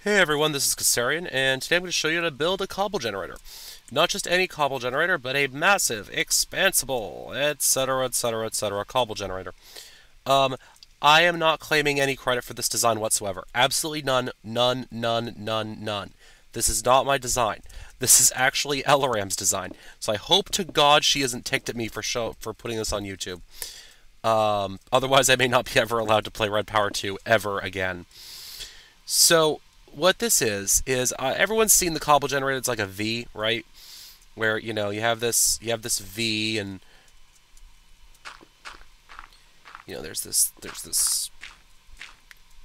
Hey everyone, this is Kassarian, and today I'm going to show you how to build a cobble generator. Not just any cobble generator, but a massive, expansible, etc., etc., etc. cobble generator. Um, I am not claiming any credit for this design whatsoever. Absolutely none, none, none, none, none. This is not my design. This is actually Eloraam's design. So I hope to God she isn't ticked at me for putting this on YouTube. Otherwise, I may not be ever allowed to play Red Power 2 ever again. So what this is everyone's seen the cobble generator. It's like a V, right? Where you have this V, and there's this.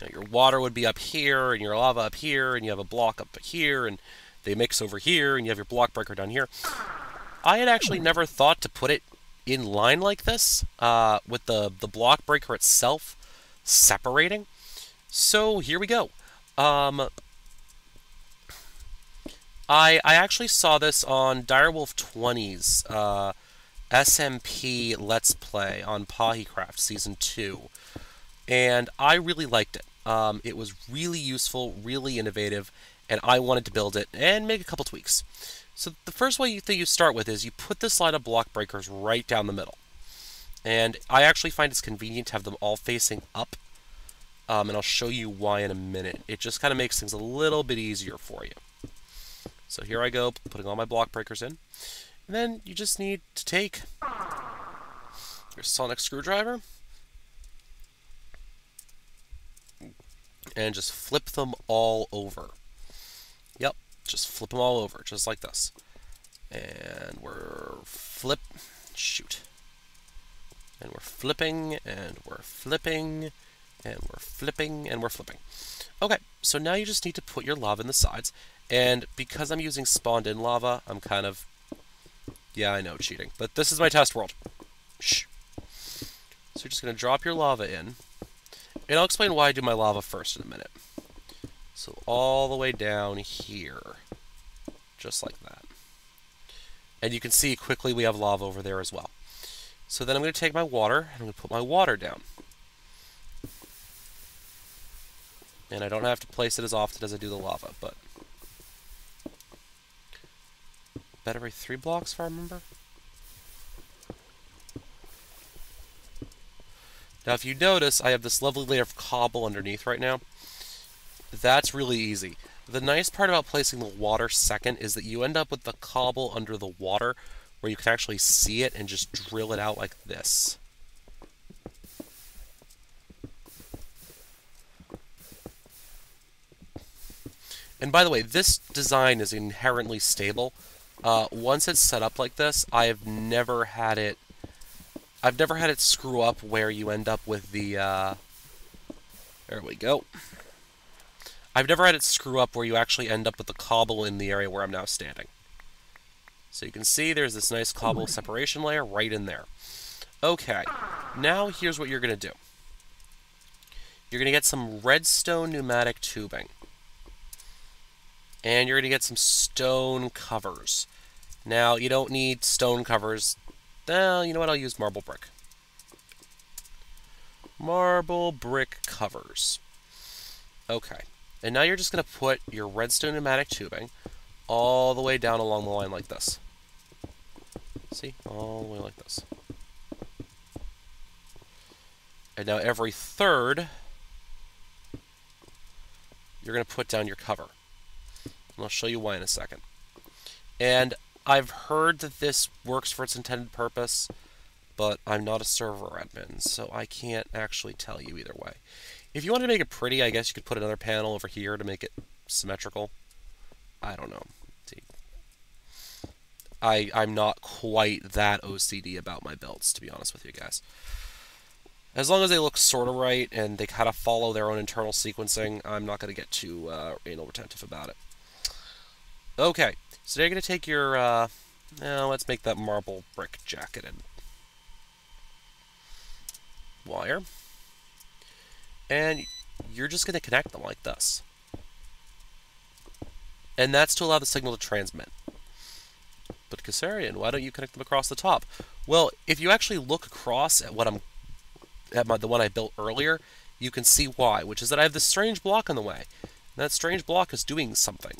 Your water would be up here, and your lava up here, and you have a block up here, and they mix over here, and you have your block breaker down here. I had actually never thought to put it in line like this, with the block breaker itself separating. So here we go. I actually saw this on Direwolf 20's SMP Let's Play on Pahicraft Season 2, and I really liked it. It was really useful, really innovative, and I wanted to build it and make a couple tweaks. So the first way you start with is you put this line of block breakers right down the middle. And I actually find it's convenient to have them all facing up, and I'll show you why in a minute. It just kind of makes things a little bit easier for you. So here I go, putting all my block breakers in. And then you just need to take your sonic screwdriver and just flip them all over. Yep, just flip them all over, just like this. And And we're flipping, and we're flipping, and we're flipping, and we're flipping. Okay, so now you just need to put your lava in the sides. And because I'm using spawned-in lava, I'm kind of... Yeah, I know, cheating. But this is my test world. Shh. So you're just going to drop your lava in. And I'll explain why I do my lava first in a minute. So all the way down here. Just like that. And you can see quickly we have lava over there as well. So then I'm going to take my water, and I'm going to put my water down. And I don't have to place it as often as I do the lava, but... about every 3 blocks, if I remember. Now, if you notice, I have this lovely layer of cobble underneath right now. That's really easy. The nice part about placing the water second is that you end up with the cobble under the water, where you can actually see it and just drill it out like this. And by the way, this design is inherently stable. Once it's set up like this, I've never had it screw up where you end up with the, there we go. I've never had it screw up where you actually end up with the cobble in the area where I'm now standing. So you can see there's this nice cobble separation layer right in there. Okay, now here's what you're going to do. You're going to get some redstone pneumatic tubing. And you're going to get some stone covers. Now, you don't need stone covers. Well, you know what? I'll use marble brick. Marble brick covers. Okay. And now you're just going to put your redstone pneumatic tubing all the way down along the line like this. See? All the way like this. And now every third, you're going to put down your cover. And I'll show you why in a second. And I've heard that this works for its intended purpose, but I'm not a server admin, so I can't actually tell you either way. If you wanted to make it pretty, I guess you could put another panel over here to make it symmetrical. I don't know. I'm not quite that OCD about my builds, to be honest with you guys. As long as they look sort of right and they kind of follow their own internal sequencing, I'm not going to get too anal retentive about it. Okay, so now you're going to take your, now let's make that marble brick jacketed wire. And you're just going to connect them like this. And that's to allow the signal to transmit. But Kassarian, why don't you connect them across the top? Well, if you actually look across at the one I built earlier, you can see why, which is that I have this strange block in the way. That strange block is doing something.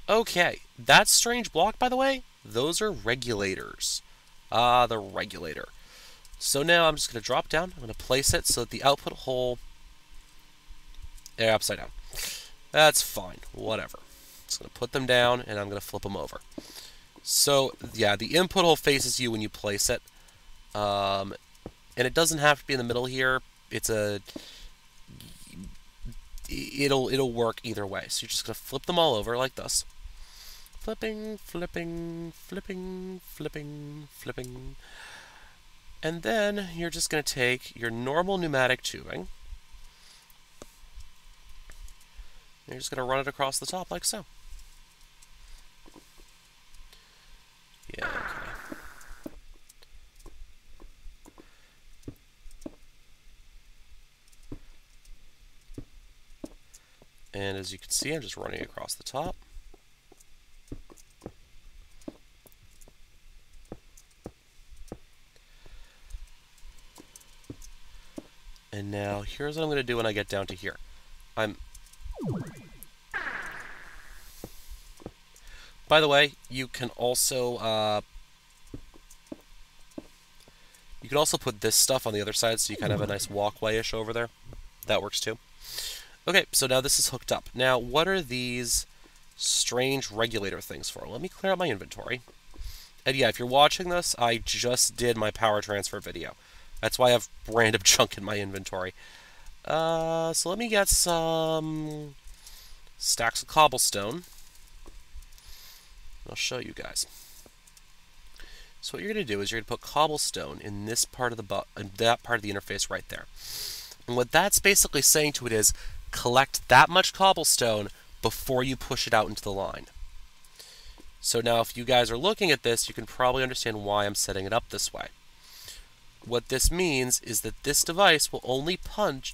Okay, that strange block, by the way, those are regulators. The regulator. So now I'm just going to drop down. I'm going to place it so that the output hole... upside down. That's fine. Whatever. Just going to put them down, and I'm going to flip them over. So, yeah, the input hole faces you when you place it. And it doesn't have to be in the middle here. It'll work either way. So you're just going to flip them all over like this. Flipping, flipping, flipping, flipping, flipping. And then you're just going to take your normal pneumatic tubing. You're just going to run it across the top like so. Yeah, okay. And as you can see, I'm just running across the top. And now, here's what I'm going to do when I get down to here. By the way, you can also put this stuff on the other side, so you kind of have a nice walkway-ish over there. That works too. Okay, so now this is hooked up. Now, what are these strange regulator things for? Let me clear out my inventory. And yeah, if you're watching this, I just did my power transfer video. That's why I have random junk in my inventory. So let me get some stacks of cobblestone. I'll show you guys. So what you're going to do is you're going to put cobblestone in this part of that part of the interface right there. And what that's basically saying to it is, collect that much cobblestone before you push it out into the line. So now if you guys are looking at this, you can probably understand why I'm setting it up this way. What this means is that this device will only pulse,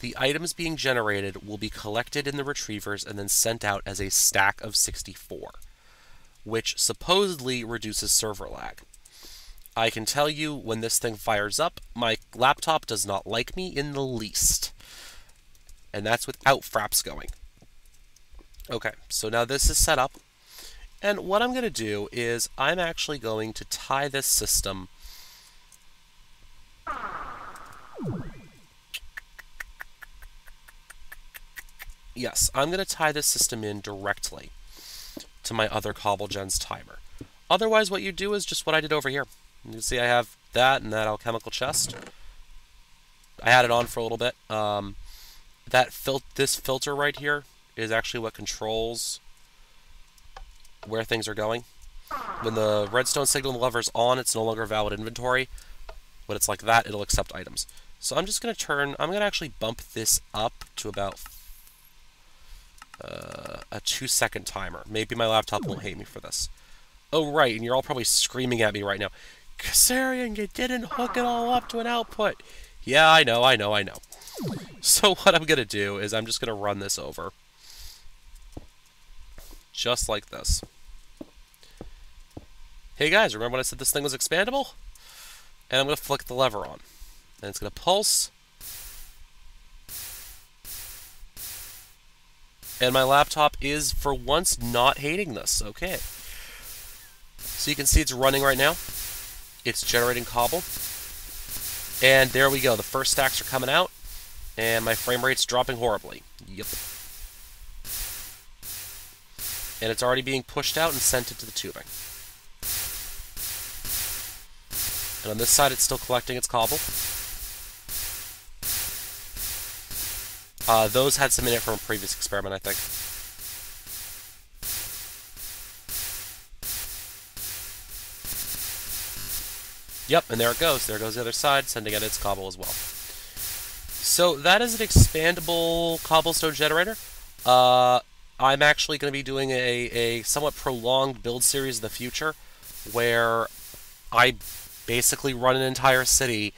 the items being generated will be collected in the retrievers and then sent out as a stack of 64, which supposedly reduces server lag. I can tell you, when this thing fires up, my laptop does not like me in the least. And that's without fraps going. Okay, so now this is set up. And what I'm going to do is I'm actually going to tie this system... Yes, I'm going to tie this system in directly to my other CobbleGen's timer. Otherwise, what you do is just what I did over here. You can see I have that and that alchemical chest. I had it on for a little bit. This filter right here is actually what controls where things are going. When the redstone signal lever's on, it's no longer valid inventory. When it's like that, it'll accept items. So I'm just going to I'm going to actually bump this up to about a 2-second timer. Maybe my laptop won't hate me for this. Oh, right, and you're all probably screaming at me right now. Kasarian, you didn't hook it all up to an output. Yeah, I know. So what I'm going to do is I'm just going to run this over. Just like this. Hey guys, remember when I said this thing was expandable? And I'm going to flick the lever on. And it's going to pulse. And my laptop is, for once, not hating this. Okay. So you can see it's running right now. It's generating cobble. And there we go. The first stacks are coming out. And my frame rate's dropping horribly. Yep. And it's already being pushed out and sent into the tubing. And on this side, it's still collecting its cobble. Those had some in it from a previous experiment, I think. Yep, and there it goes. There goes the other side, sending out its cobble as well. So that is an expandable cobblestone generator. I'm actually going to be doing a somewhat prolonged build series in the future, where I basically run an entire city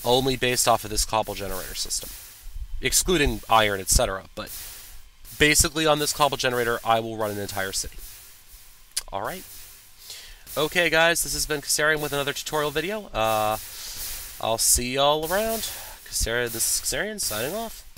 only based off of this cobble generator system. Excluding iron, etc. But basically on this cobble generator, I will run an entire city. Alright. Okay, guys, this has been Kasarian with another tutorial video. I'll see y'all around. This is Kassarian signing off.